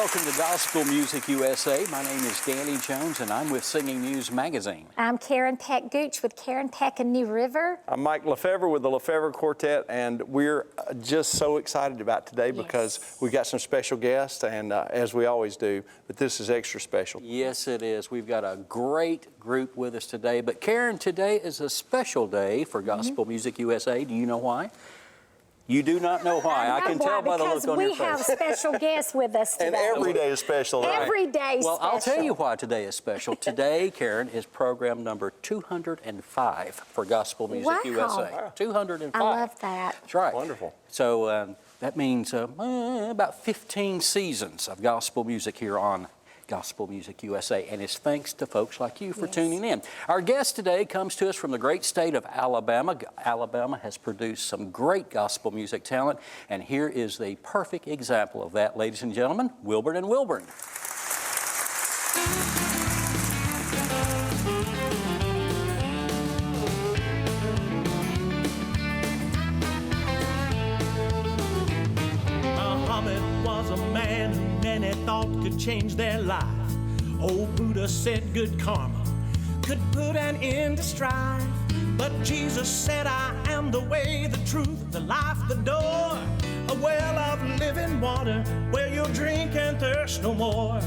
welcome to Gospel Music USA. My name is Danny Jones, and I'm with Singing News Magazine. I'm Karen Peck Gooch with Karen Peck and New River. I'm Mike Lefevre with the Lefevre Quartet, and we're just so excited about today because we got some special guests, and as we always do, but this is extra special. Yes, it is. We've got a great group with us today, but Karen, today is a special day for Gospel Music USA. Do you know why? You do not know why. I can tell by the look on your face. Because we have special guests with us today. And every day is special, right? Every day is special. special. I'll tell you why today is special. Today, Karen, is program number 205 for Gospel Music USA. 205. I love that. That's right. Wonderful. So that means about 15 seasons of gospel music here on Gospel Music USA, and it's thanks to folks like you for tuning in. Our guest today comes to us from the great state of Alabama. Alabama has produced some great gospel music talent, and here is the perfect example of that, ladies and gentlemen, Wilburn and Wilburn. Muhammad was a man who many thought could change their life. Old Buddha said good karma could put an end to strife. But Jesus said, I am the way, the truth, the life, the door, a well of living water where you'll drink and thirst no more.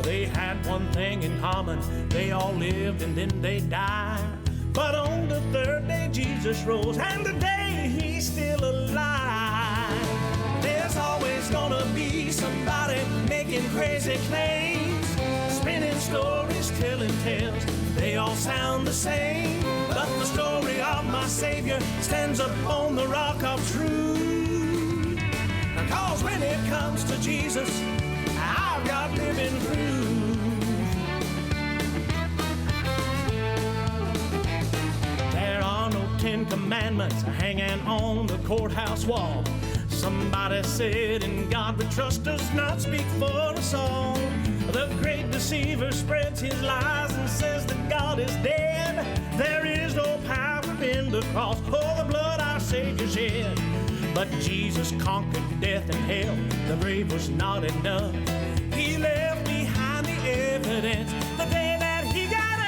They had one thing in common, they all lived and then they died. But on the third day Jesus rose, and today he's still alive. There's always gonna be somebody making crazy claims, spinning stories, telling tales, they all sound the same. But the story of my Savior stands upon the rock of truth. 'Cause when it comes to Jesus, I've got living proof. There are no 10 commandments hanging on the courthouse wall. Somebody said, in God we trust, does not speak for us all. The great deceiver spreads his lies and says that God is dead. There is no power in the cross or the blood our Savior shed. But Jesus conquered death and hell. The grave was not enough. He left behind the evidence the day that he got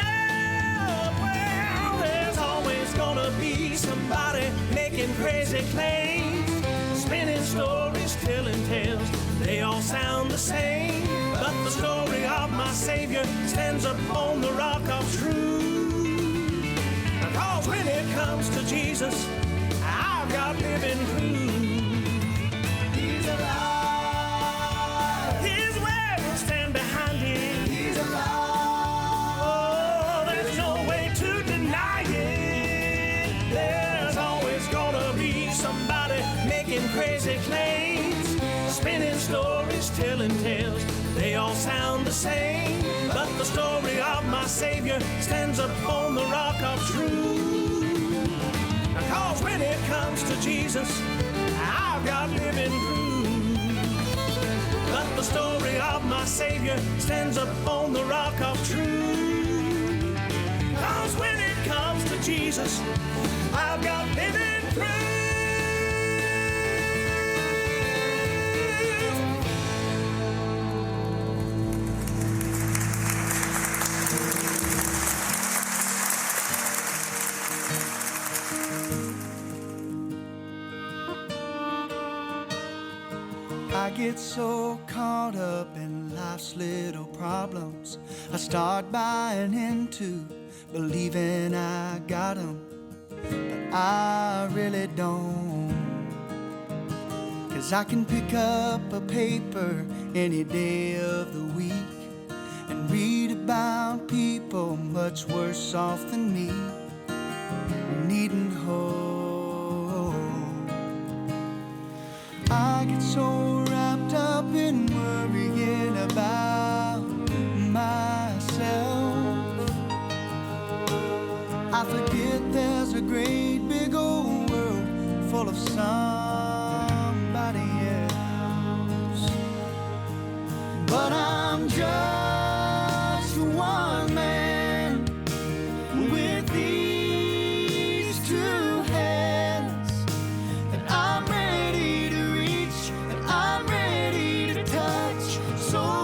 up. Well, there's always gonna be somebody making crazy claims, spinning stories, telling tales, they all sound the same. But the story of my Savior stands upon the rock of truth. 'Cause when it comes to Jesus, I've got living proof. He's alive. His word will stand behind him. He's alive. Oh, there's no way to deny it. There's always gonna be somebody making crazy claims, spinning stories, telling tales, they all sound the same. But the story of my Savior stands upon the rock of truth. 'Cause when it comes to Jesus, I've got living proof. But the story of my Savior stands upon the rock of truth. 'Cause when it comes to Jesus, I've got living proof. I get so caught up in life's little problems, I start buying into believing I got 'em, but I really don't. 'Cause I can pick up a paper any day of the week and read about people much worse off than me, needing hope. I get so wrapped up in worrying about myself, I forget there's a great big old world full of somebody else. But I'm just one man with these two hands, and I'm ready to reach, and I'm ready to touch. So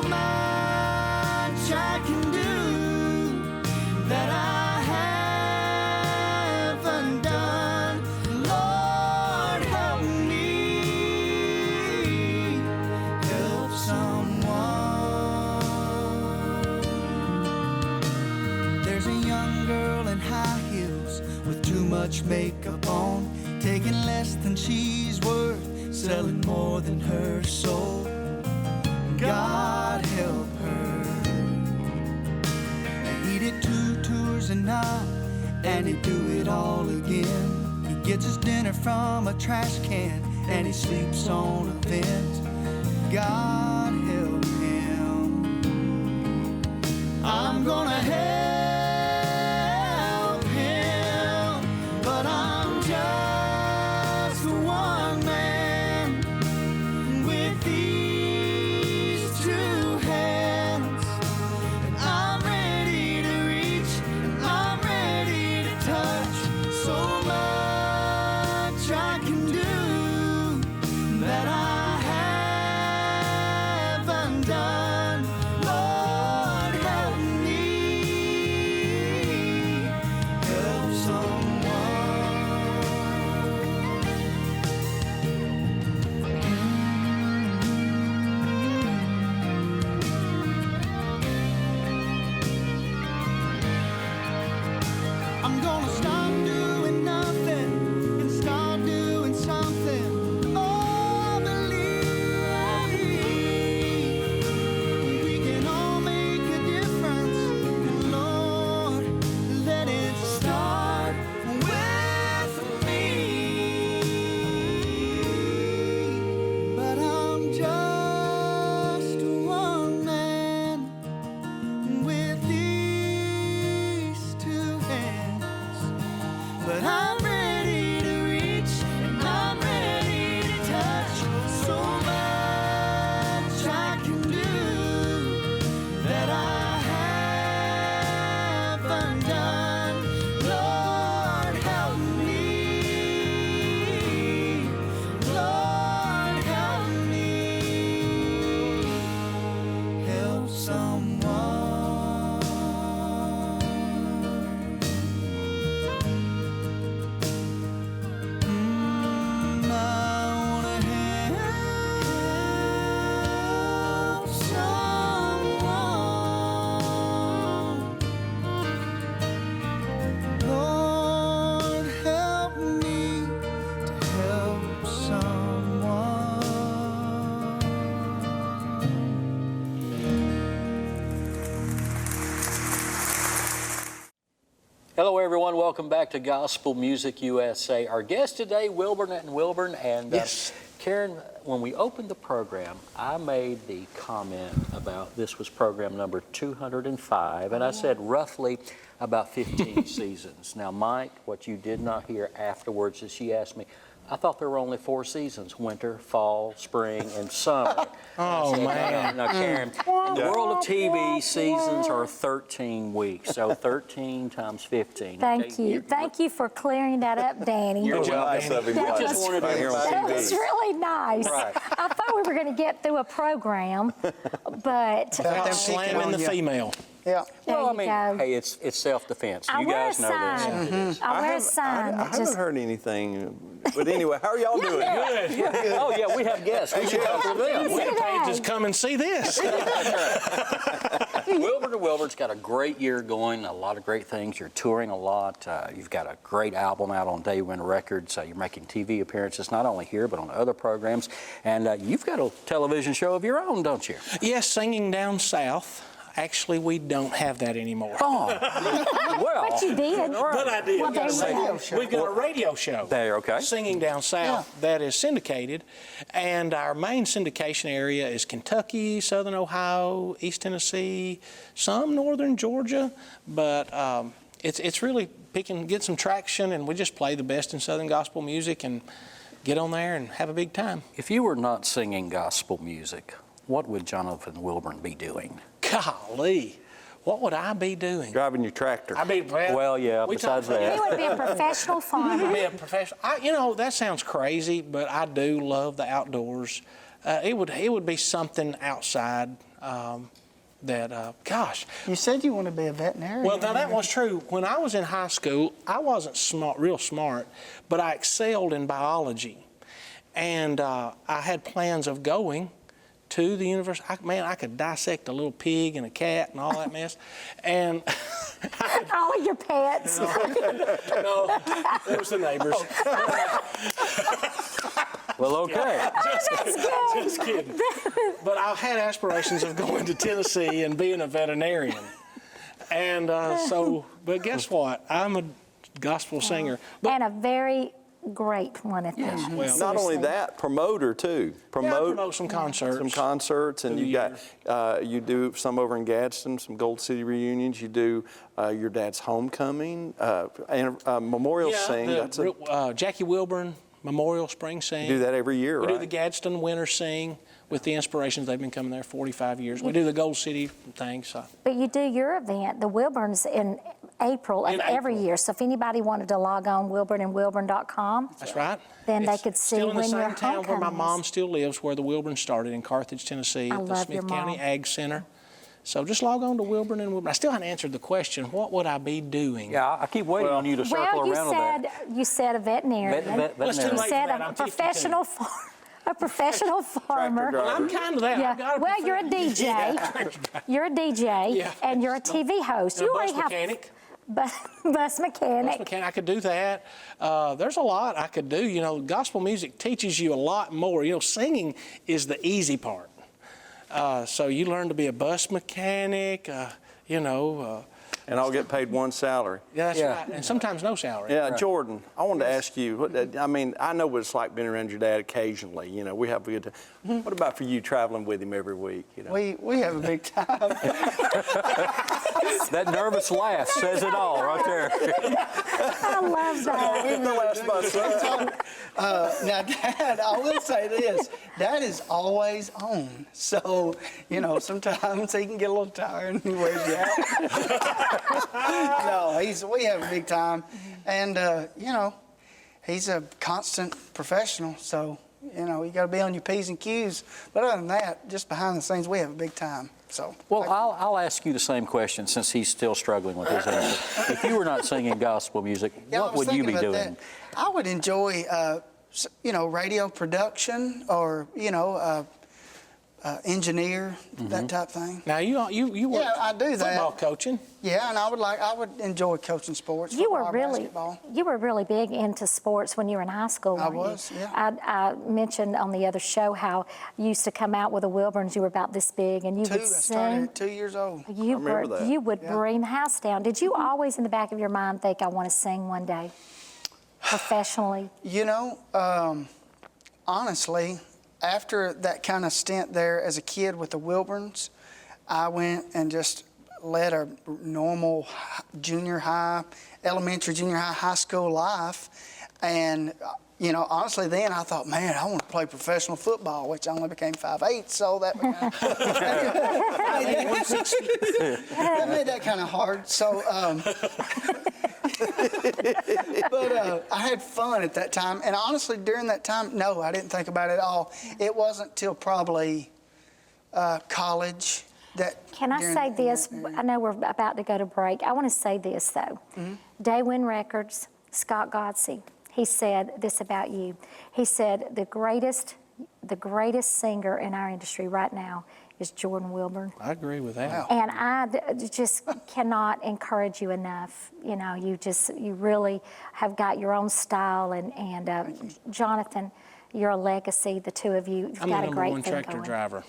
much makeup on, taking less than she's worth, selling more than her soul. God help her. He did 2 tours a night, and he'd do it all again. He gets his dinner from a trash can, and he sleeps on a vent. God help him. I'm gonna help him, but I'm just one man with these 2 hands. And I'm ready to reach, and I'm ready to touch. So much I can do that I haven't done. Lord, help me help someone. I'm gonna stop doing nothing and start doing something. Oh, I believe we can all make a difference. And Lord, let it start with me. But I'm just one man with these 2 hands. But I'm ready to reach, and I'm ready to touch. So much I can do that I haven't done. Lord, help me. Lord, help me. Help someone. I wanna help someone. Lord, help me to help someone. Hello, everyone. Welcome back to Gospel Music USA. Our guest today, Wilburn and Wilburn. And Yes. Karen, when we opened the program, I made the comment about this was program number 205, and I said roughly about 15 seasons. Now, Mike, what you did not hear afterwards is she asked me, I thought there were only 4 seasons, winter, fall, spring, and summer. Oh, man. Now, Karen, in the world of TV, seasons are 13 weeks, so 13 times 15. Thank okay? you. Thank you for clearing that up, Danny. You're Good job, welcome. Danny. That Just wanted to Right here on say That TV. was really nice. Right. I thought we were going to get through a program, but Without slamming the female. Yeah. Well, I you mean, go. hey, it's self-defense. I You wear a guys know this. sign. I wear a sign. I that haven't just heard anything. But anyway, how are y'all doing? Good. Oh, yeah, we have guests. We should talk to them. We have today. pages come and see this. Wilburn to Wilburn's got a great year going, a lot of great things. You're touring a lot. You've got a great album out on Day One Records. You're making TV appearances, not only here, but on other programs. And you've got a television show of your own, don't you? Yes, Singing Down South. Actually, we don't have that anymore. Oh, well. But you did. But I did. Well, there you go. We've got a radio show. There, okay. Singing Down South that is syndicated, and our main syndication area is Kentucky, Southern Ohio, East Tennessee, some Northern Georgia, but it's really get some traction, and we just play the best in Southern gospel music and get on there and have a big time. If you were not singing gospel music, what would Jonathan Wilburn be doing? Golly, what would I be doing? Driving your tractor. I mean, Well, yeah, we besides talk- that. He would be a professional farmer. Be a professional. That sounds crazy, but I do love the outdoors. It would be something outside gosh. You said you want to be a veterinarian. Well, now that was true. When I was in high school, I wasn't real smart, but I excelled in biology. And I had plans of going to the university. I could dissect a little pig and a cat and all that mess. And All with your pets. No, it was the neighbors. Well, okay. Just kidding. But I had aspirations of going to Tennessee and being a veterinarian. And but guess what? I'm a gospel singer. But And a very great one at that. well, Not only Seriously. that, promoter too. I promote some concerts. Some concerts, and through you got you do some over in Gadsden, some Gold City reunions. You do your dad's homecoming, and memorial sing. That's Jackie Wilburn Memorial Spring Sing. do that every year, We right? do the Gadsden Winter Sing with the Inspirations. They've been coming there 45 years. We do the Gold City thing. So. But you do your event, the Wilburns, in April of In every April. year. So if anybody wanted to log on wilburnandwilburn.com, That's right. Then they It's could see still in the when same your town where my homecoming mom is. still lives, where the Wilburn started in Carthage, Tennessee, I at the love your Smith County mom. Ag Center. So just log on to Wilburn and Wilburn. I still haven't answered the question, what would I be doing? Yeah, I keep waiting on you to circle well, around to that. you said a veterinarian. Well, it's too You late for said that. a I'm 52. professional a professional farmer. driver. Well, I'm kind of that. Yeah. I've got Well, you're a DJ. You're a DJ, Yeah. and you're a TV host. And a You bus already have mechanic. bus mechanic. Okay, I could do that. There's a lot I could do. You know, gospel music teaches you a lot more. You know, singing is the easy part. So you learn to be a bus mechanic, And I'll get paid one salary. yeah, that's Yeah. right. And sometimes no salary. Yeah, Jordan, I wanted to ask you, I mean, I know what it's like being around your dad occasionally. You know, we have a good time. What about for you traveling with him every week? You know? We have a big time. That nervous laugh says it all right there. I love that. The last bus. Now, Dad, I will say this. Dad is always on. So, sometimes he can get a little tired and he wears you out. No, we have a big time. And, he's a constant professional. So, you got to be on your P's and Q's. But other than that, just behind the scenes, we have a big time. So, Well, I'll ask you the same question since he's still struggling with his answer. If you were not singing gospel music, yeah, I what was would you be thinking about doing? that. I would enjoy, radio production or, engineer, that type thing. Now you work Yeah, I do that. football coaching. Yeah, and I would enjoy coaching sports. You football, were basketball. really big into sports when you were in high school. I weren't you? was, yeah. I mentioned on the other show how you used to come out with the Wilburns. You were about this big, and you I would started sing. at 2 years old. You remember that. You would Yeah. bring the house down. Did you always, in the back of your mind, think I want to sing one day, professionally? Honestly, after that kind of stint there as a kid with the Wilburns, I went and just led a normal junior high, elementary, junior high, high school life. And, honestly, then I thought, man, I want to play professional football, which I only became 5'8", so that that made that kind of hard. So, but I had fun at that time. And honestly, during that time, no, I didn't think about it at all. It wasn't till probably college that. Can I say this? I know we're about to go to break. I want to say this, though. Daywin Records, Scott Godsey, he said this about you. He said, the greatest singer in our industry right now is Jordan Wilburn. I agree with that. And I just cannot encourage you enough. You really have got your own style. And Jonathan, your legacy, the two of you, you've I'm got the a number great one thing tractor going. driver.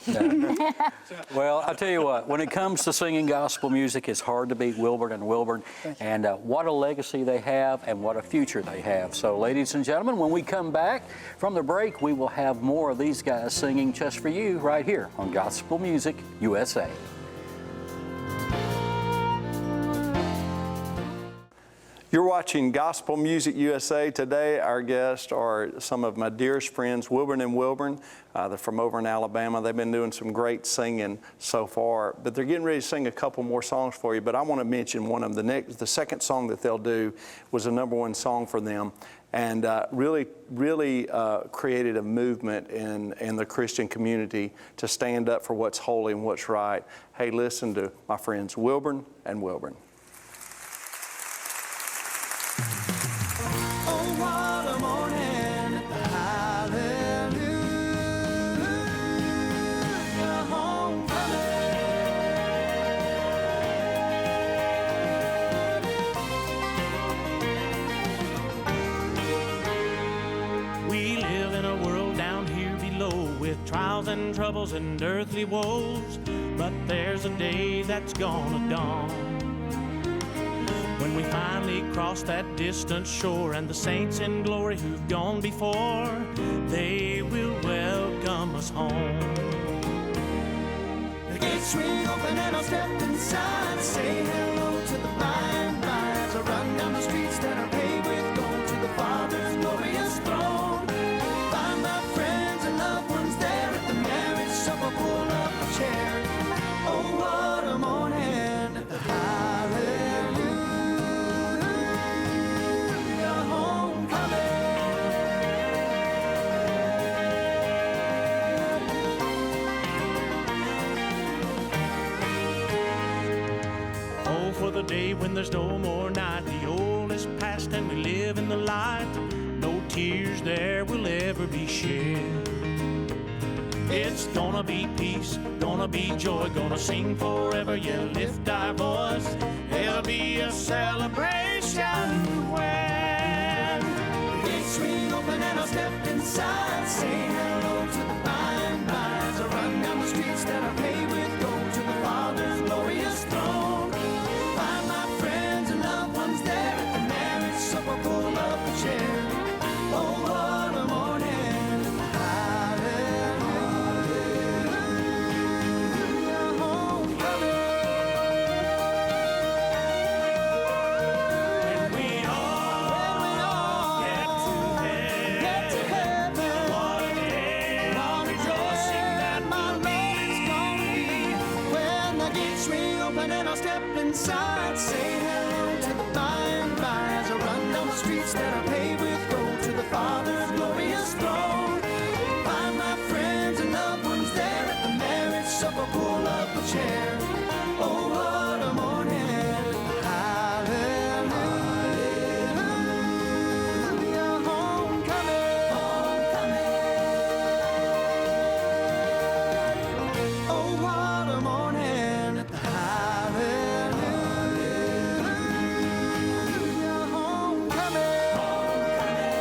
Well, I'll tell you what, when it comes to singing gospel music, it's hard to beat Wilburn and Wilburn. And what a legacy they have and what a future they have. So, ladies and gentlemen, when we come back from the break, we will have more of these guys singing just for you right here on Gospel Music USA. You're watching Gospel Music USA. Today, our guests are some of my dearest friends, Wilburn and Wilburn. They're from over in Alabama. They've been doing some great singing so far, but they're getting ready to sing a couple more songs for you. But I want to mention one of them. The second song that they'll do was a #1 song for them, and really created a movement in the Christian community to stand up for what's holy and what's right. Hey, listen to my friends Wilburn and Wilburn. Oh, what a morning, hallelujah, homecoming. and troubles and earthly woes, but there's a day that's gonna dawn when we finally cross that distant shore, and the saints in glory who've gone before, they will welcome us home. The gates swing open and I'll step inside, say hello to the by and by as I run down the streets that are paved with gold to the Father's glorious throne. Find my friends and loved ones there at the marriage supper, pull up a chair. Oh, what a morning! Hallelujah, homecoming. Oh, for the day when there's no more night, the old is past and we live in the light. No tears there will ever be shed. It's gonna be peace, gonna be joy, gonna sing forever, yeah, lift our voice. There'll be a celebration when The gates swing open and I'll step inside, say hello to the by and by as I run down the streets that are paved with gold to the Father's glorious throne. Find my friends and loved ones there at the marriage supper, pull up a chair. Oh, what a morning! Hallelujah, homecoming. when we all get to heaven. What a day, rejoicing that my Lord's gonna be. When the gates swing open and I'll step inside, say hello to the by and by as I run down the streets that are paved with gold to the Father's glorious throne. Find my friends and loved ones there at the marriage supper, pull up a chair. Oh, what a morning! Hallelujah, homecoming, homecoming. Oh, what a morning! Hallelujah, homecoming, homecoming,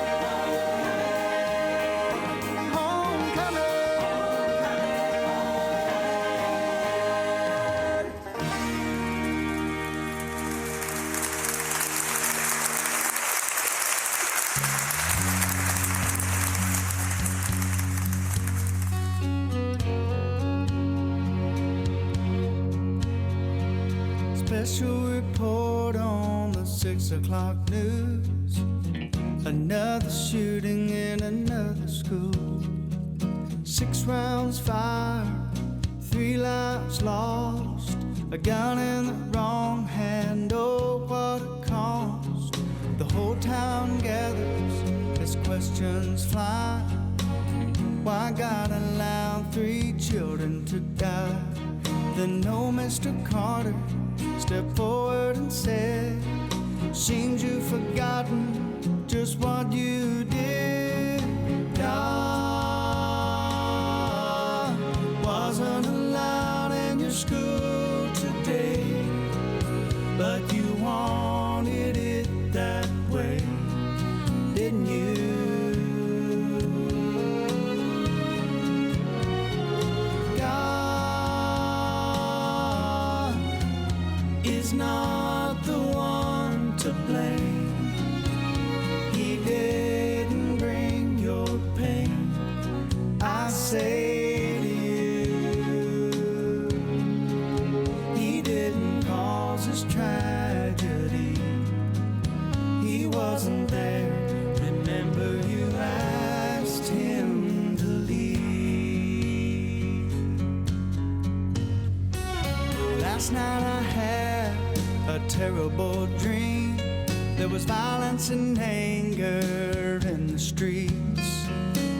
Special report on the 6 o'clock news. Another shooting in another school. 6 rounds fired, 3 lives lost. A gun in the wrong hand, oh, what a cost. The whole town gathers as questions fly. Why God allowed 3 children to die? Then old Mr. Carter stepped forward and said, seems you've forgotten just what you did. God wasn't allowed in your school today, but you wanted it that way, didn't you? God is not the one to blame. He didn't bring your pain. I say to you, he didn't cause this tragedy. He wasn't there. Remember, you asked him to leave. Last night I had a terrible dream. There was violence and anger in the streets.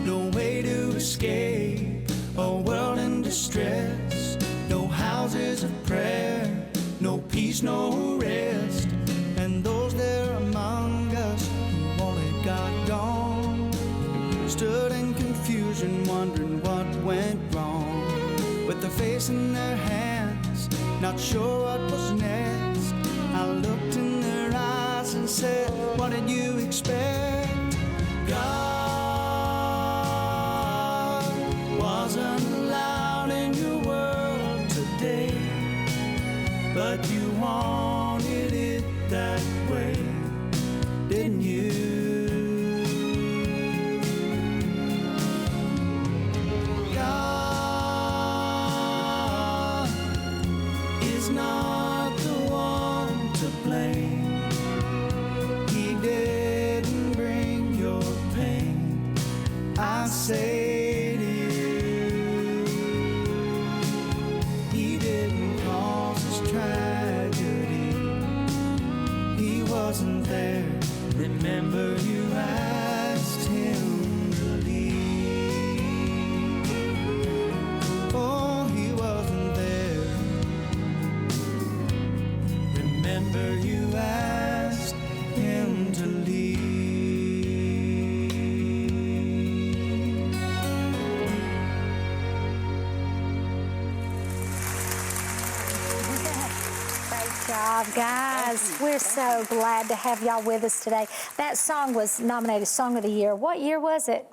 No way to escape, a world in distress. No houses of prayer, no peace, no rest. And those there among us who wanted God gone stood in confusion, wondering what went wrong. With their face in their hands, not sure what was next. I looked in their eyes and said, what did you expect? God wasn't alive. wasn't there, remember you asked him to leave. Oh, he wasn't there, remember you asked him to leave. Great job, guys. We're so glad to have y'all with us today. That song was nominated Song of the Year. What year was it?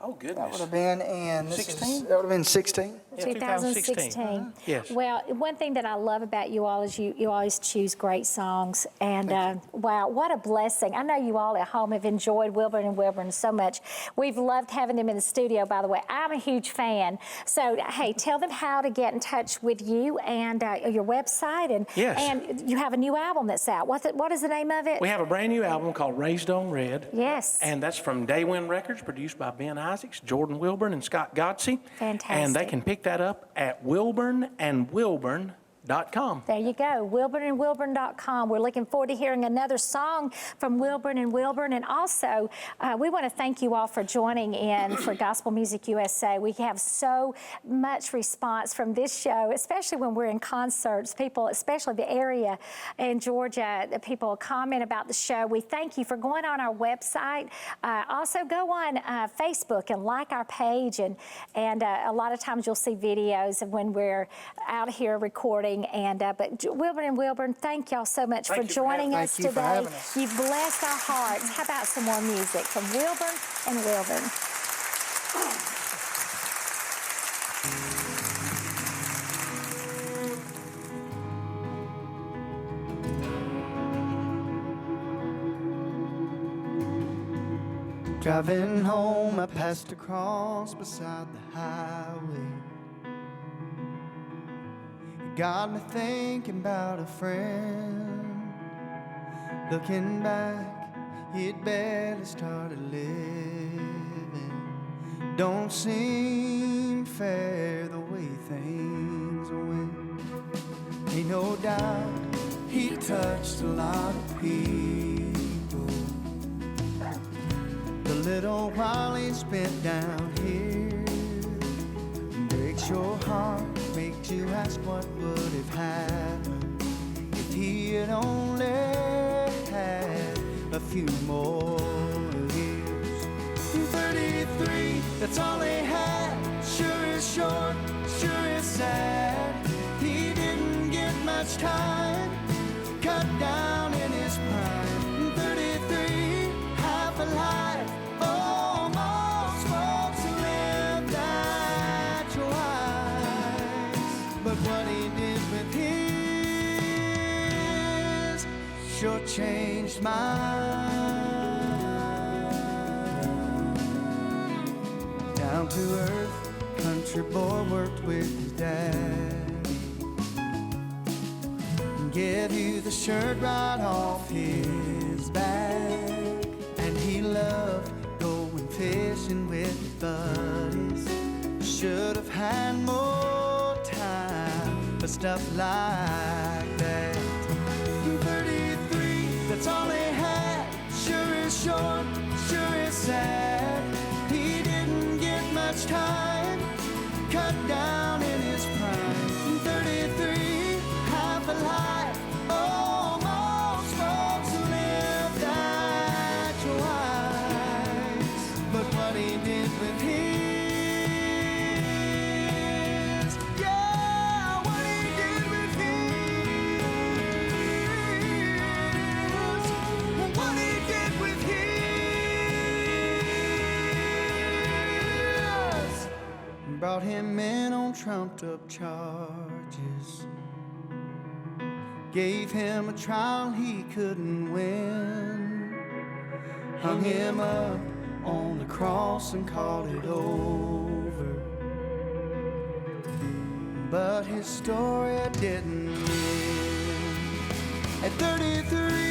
Oh, That goodness. would have been in 16? That would have been 16. Yeah, 2016. Yes. Well, one thing that I love about you all is you always choose great songs. And wow, what a blessing. I know you all at home have enjoyed Wilburn and Wilburn so much. We've loved having them in the studio, by the way. I'm a huge fan. So, hey, tell them how to get in touch with you and your website. And, Yes. and you have a new album that's out. What is the name of it? We have a brand new album called Raised on Red. Yes. And that's from Day One Records, produced by Ben Isaacs, Jordan Wilburn, and Scott Godsey. Fantastic. And they can pick that up at wilburnandwilburn.com. There you go, wilburnandwilburn.com. We're looking forward to hearing another song from Wilburn and Wilburn. And also, we want to thank you all for joining in for Gospel Music USA. We have so much response from this show, especially when we're in concerts. People, especially the area in Georgia, the people comment about the show. We thank you for going on our website. Also, go on Facebook and like our page. And a lot of times you'll see videos of when we're out here recording. But Wilburn and Wilburn, thank y'all so much for joining us Thank you for today. having us. You've blessed our hearts. How about some more music from Wilburn and Wilburn? Driving home, I passed a cross beside the highway. It got me thinking about a friend. Looking back, he'd barely started living. Don't seem fair the way things went. Ain't no doubt he touched a lot of people. The little while he spent down here breaks your heart, makes you ask what would have happened if he had only had a few more years. 33, that's all he had. Sure is short, sure is sad. He didn't get much time, cut down in his prime. 33, half a life. Almost folks lived at twice. But what he did with his sure changed mine. Down to earth, country boy worked with his daddy. Give you the shirt right off his back. And he loved going fishing with his buddies. Should have had more time for stuff like that. 33, that's all he had. Sure is short, sure is sad. He didn't get much time, cut down in his prime. 33, half a life. Almost folks lived at twice. But what he did with his, yeah, what he did with his, what he did with his, brought him in on trumped up charges. Gave him a trial he couldn't win. Hung him up on the cross and called it over. But his story didn't end. At 33,